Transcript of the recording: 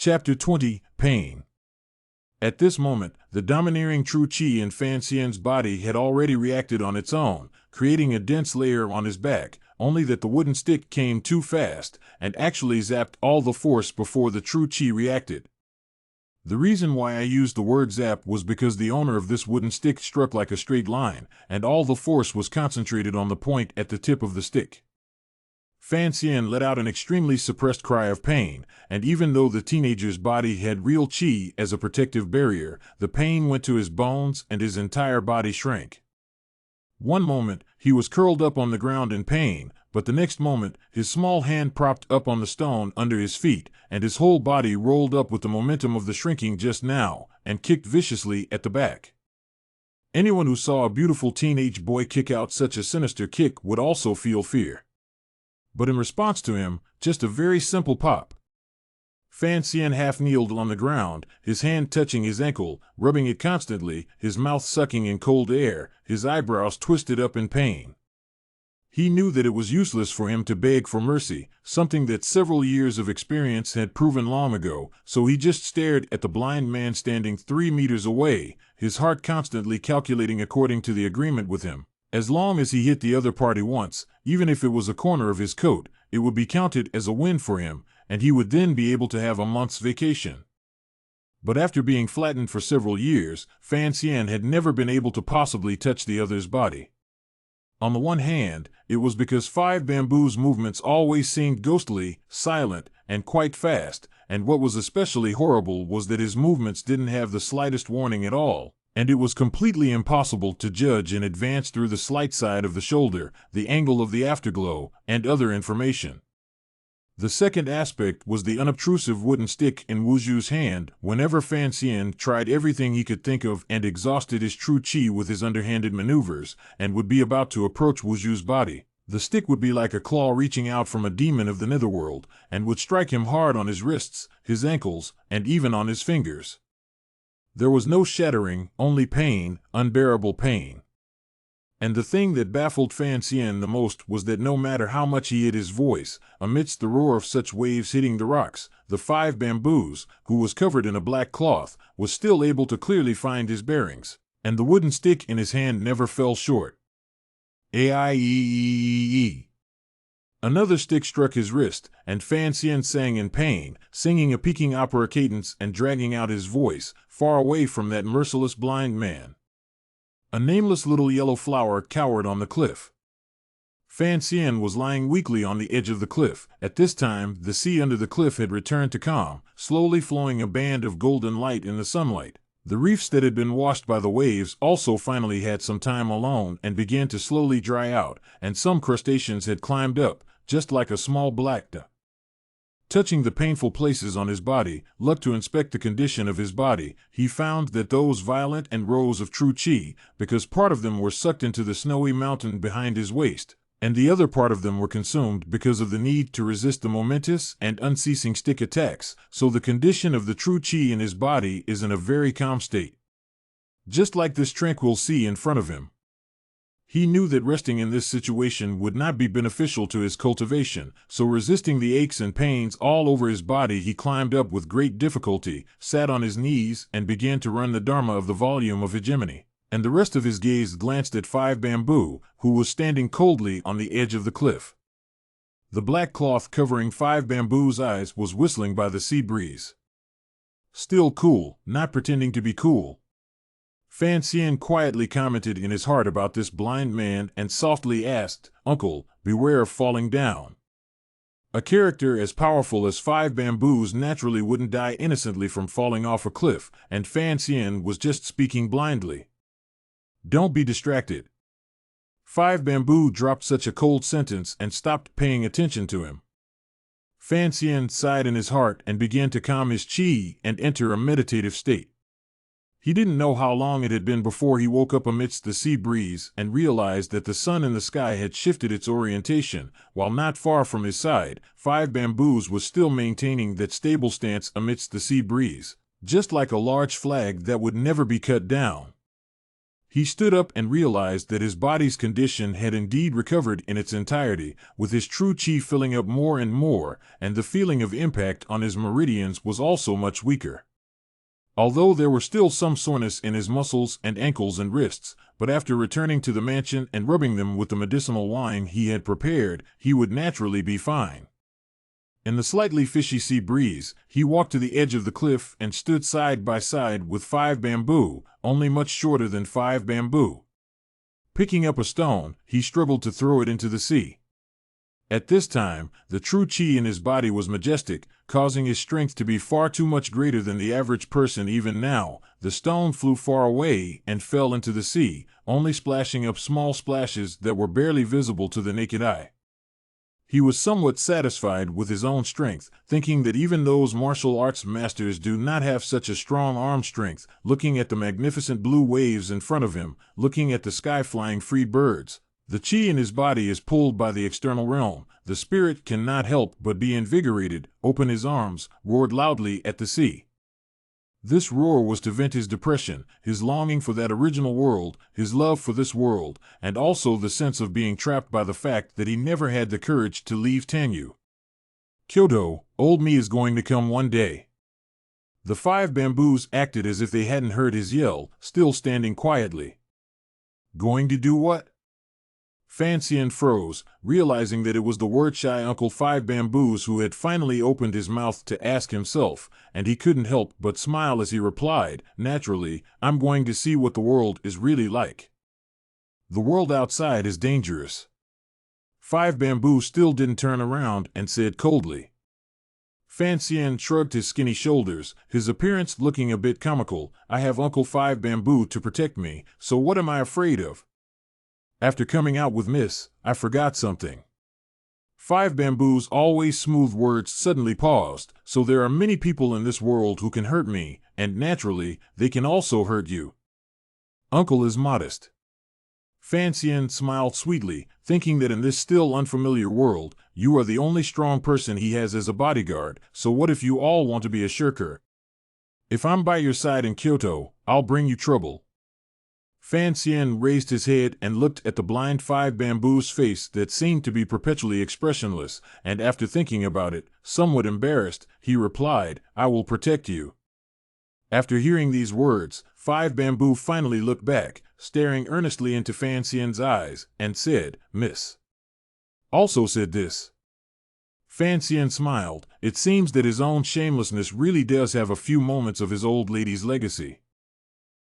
Chapter 20, Pain. At this moment, the domineering true qi in Fan Xian's body had already reacted on its own, creating a dense layer on his back, only that the wooden stick came too fast, and actually zapped all the force before the true qi reacted. The reason why I used the word zap was because the owner of this wooden stick struck like a straight line, and all the force was concentrated on the point at the tip of the stick. Fan Xian let out an extremely suppressed cry of pain, and even though the teenager's body had real qi as a protective barrier, the pain went to his bones and his entire body shrank. One moment, he was curled up on the ground in pain, but the next moment, his small hand propped up on the stone under his feet, and his whole body rolled up with the momentum of the shrinking just now, and kicked viciously at the back. Anyone who saw a beautiful teenage boy kick out such a sinister kick would also feel fear. But in response to him, just a very simple pop. Fan Xian half-kneeled on the ground, his hand touching his ankle, rubbing it constantly, his mouth sucking in cold air, his eyebrows twisted up in pain. He knew that it was useless for him to beg for mercy, something that several years of experience had proven long ago, so he just stared at the blind man standing 3 meters away, his heart constantly calculating according to the agreement with him. As long as he hit the other party once, even if it was a corner of his coat, it would be counted as a win for him, and he would then be able to have a month's vacation. But after being flattened for several years, Fan Xian had never been able to possibly touch the other's body. On the one hand, it was because Five Bamboo's movements always seemed ghostly, silent, and quite fast, and what was especially horrible was that his movements didn't have the slightest warning at all, and it was completely impossible to judge in advance through the slight side of the shoulder, the angle of the afterglow, and other information. The second aspect was the unobtrusive wooden stick in Wuzhu's hand. Whenever Fan Xian tried everything he could think of and exhausted his true qi with his underhanded maneuvers, and would be about to approach Wuzhu's body, the stick would be like a claw reaching out from a demon of the netherworld, and would strike him hard on his wrists, his ankles, and even on his fingers. There was no shattering, only pain, unbearable pain. And the thing that baffled Fan Xian the most was that no matter how much he hid his voice, amidst the roar of such waves hitting the rocks, the Five Bamboos, who was covered in a black cloth, was still able to clearly find his bearings, and the wooden stick in his hand never fell short. Aieeeee. Another stick struck his wrist, and Fan Xian sang in pain, singing a Peking opera cadence and dragging out his voice, far away from that merciless blind man. A nameless little yellow flower cowered on the cliff. Fan Xian was lying weakly on the edge of the cliff. At this time, the sea under the cliff had returned to calm, slowly flowing a band of golden light in the sunlight. The reefs that had been washed by the waves also finally had some time alone and began to slowly dry out, and some crustaceans had climbed up, just like a small black duck. Touching the painful places on his body, looked to inspect the condition of his body, he found that those valiant and rows of true qi, because part of them were sucked into the snowy mountain behind his waist, and the other part of them were consumed because of the need to resist the momentous and unceasing stick attacks, so the condition of the true qi in his body is in a very calm state. Just like this tranquil sea in front of him. He knew that resting in this situation would not be beneficial to his cultivation, so resisting the aches and pains all over his body, he climbed up with great difficulty, sat on his knees, and began to run the dharma of the volume of hegemony, and the rest of his gaze glanced at Five Bamboo, who was standing coldly on the edge of the cliff. The black cloth covering Five Bamboo's eyes was whistling by the sea breeze. Still cool, not pretending to be cool. Fan Xian quietly commented in his heart about this blind man and softly asked, "Uncle, beware of falling down." A character as powerful as Five Bamboos naturally wouldn't die innocently from falling off a cliff, and Fan Xian was just speaking blindly. Don't be distracted. Five Bamboo dropped such a cold sentence and stopped paying attention to him. Fan Xian sighed in his heart and began to calm his qi and enter a meditative state. He didn't know how long it had been before he woke up amidst the sea breeze and realized that the sun in the sky had shifted its orientation. While not far from his side, Five Bamboos was still maintaining that stable stance amidst the sea breeze, just like a large flag that would never be cut down. He stood up and realized that his body's condition had indeed recovered in its entirety, with his true chi filling up more and more, and the feeling of impact on his meridians was also much weaker. Although there were still some soreness in his muscles and ankles and wrists, but after returning to the mansion and rubbing them with the medicinal wine he had prepared, he would naturally be fine. In the slightly fishy sea breeze, he walked to the edge of the cliff and stood side by side with 5 bamboo, only much shorter than 5 bamboo. Picking up a stone, he struggled to throw it into the sea. At this time, the true chi in his body was majestic, causing his strength to be far too much greater than the average person even now. The stone flew far away and fell into the sea, only splashing up small splashes that were barely visible to the naked eye. He was somewhat satisfied with his own strength, thinking that even those martial arts masters do not have such a strong arm strength, looking at the magnificent blue waves in front of him, looking at the sky flying freed birds. The chi in his body is pulled by the external realm. The spirit cannot help but be invigorated, open his arms, roared loudly at the sea. This roar was to vent his depression, his longing for that original world, his love for this world, and also the sense of being trapped by the fact that he never had the courage to leave Tanyu. Kyoto, old me is going to come one day. The 5 bamboos acted as if they hadn't heard his yell, still standing quietly. Going to do what? Fanxian froze, realizing that it was the word-shy Uncle 5 Bamboos who had finally opened his mouth to ask himself, and he couldn't help but smile as he replied, naturally, I'm going to see what the world is really like. The world outside is dangerous. 5 Bamboo still didn't turn around and said coldly. Fanxian shrugged his skinny shoulders, his appearance looking a bit comical. I have Uncle 5 Bamboo to protect me, so what am I afraid of? After coming out with Miss, I forgot something. 5 Bamboos' always smooth words suddenly paused, so there are many people in this world who can hurt me, and naturally, they can also hurt you. Uncle is modest. Fanxian smiled sweetly, thinking that in this still unfamiliar world, you are the only strong person he has as a bodyguard, so what if you all want to be a shirker? If I'm by your side in Kyoto, I'll bring you trouble. Fanxian raised his head and looked at the blind 5 Bamboo's face that seemed to be perpetually expressionless, and after thinking about it, somewhat embarrassed, he replied, I will protect you. After hearing these words, 5 Bamboo finally looked back, staring earnestly into Fanxian's eyes, and said, Miss. Also said this. Fanxian smiled. It seems that his own shamelessness really does have a few moments of his old lady's legacy.